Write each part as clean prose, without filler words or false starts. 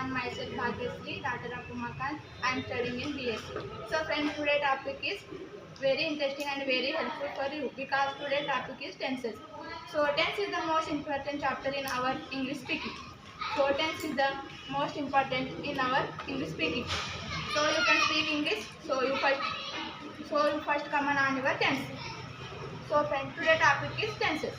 everyone, myself Bhagyasri, daughter of Umakant. I am studying in BSc. So friends, today topic is very interesting and very helpful for you because today topic is tenses. So tense is the most important chapter in our English speaking. So tense is the most important in our English speaking. So you can speak English. So you first comment on your tense. So friends, today topic is tenses.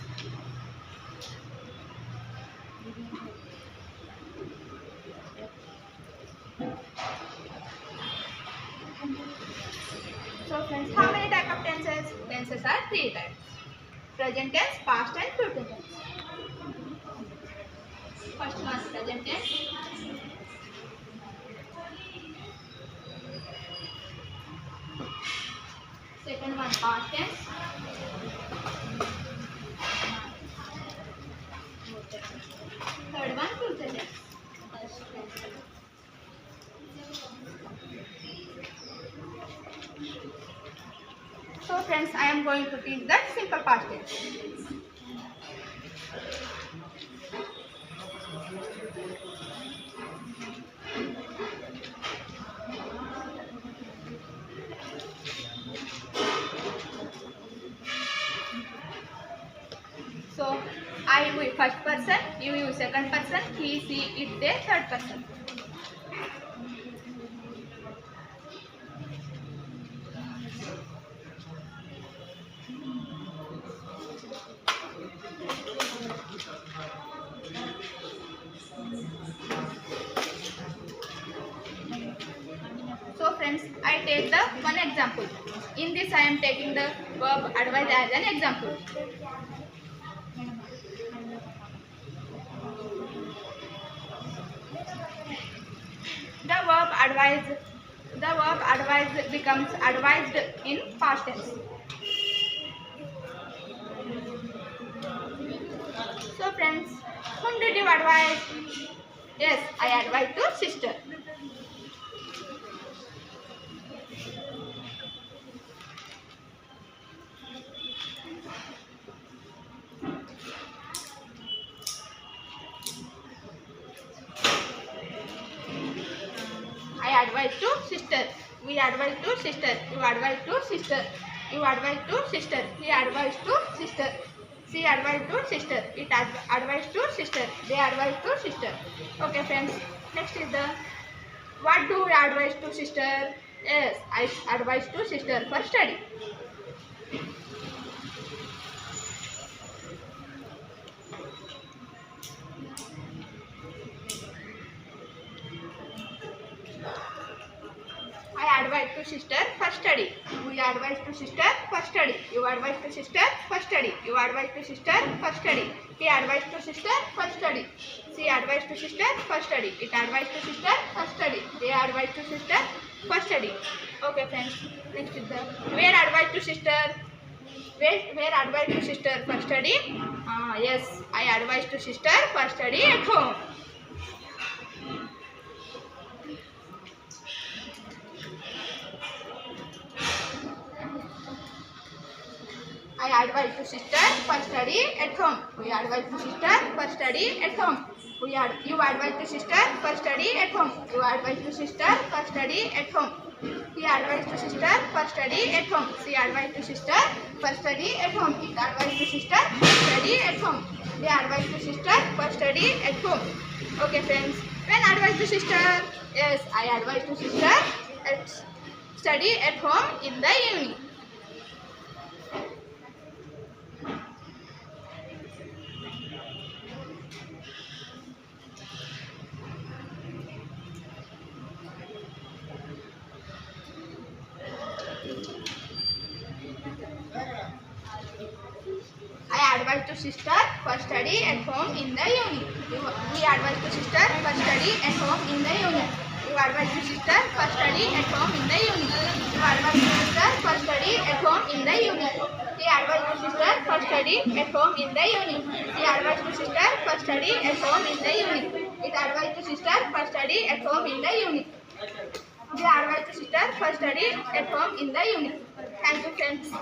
So friends, how many type of tenses? Tenses are three types: present tense, past and future tense. First one, present tense. Second one, past tense. Third one, future tense. So friends, I am going to teach the simple past tense. So I will first person, you second person, he, she, it, they third person. So friends, I take the one example. In this I am taking the verb advise as an example. The verb advise becomes advised in past tense. So friends, whom did you advise? Yes, I advised to sister. I advise to sister. We advise to sister. You advise to sister. You advise to sister. He advised to sister. She advised to sister. It advised to sister. They advised to sister. Okay friends. Next is the what do we advise to sister? Yes, I advise to sister for study. I advise to sister for study. We advise to sister for study. You advise to sister for study. You advise to sister for study. He advised to sister for study. She advised to sister for study. It advised to sister for study. They advised to sister for study. Okay friends. Next is the where advised to sister. Where advised to sister for study? Yes, I advised to sister for study at home. I advise to sister for study at home. We advise to sister for study at home. You advise to sister for study at home. You advise to sister for study at home. He advised to sister for study at home. She advised to sister for study at home. It advised to sister for study at home. They advised to sister for study at home. Okay friends. When advised to sister? Yes, I advised to sister at study at home in the evening. I advise to sister for study at home in the evening. We advise to sister for study at home in the evening. You advise to sister for study at home in the evening. You advise to sister for study at home in the evening. He advised to sister for study at home in the evening. He advised to sister for study at home in the evening. It advised to sister for study at home in the evening. They advised to sister for study at home in the evening. Thank you friends.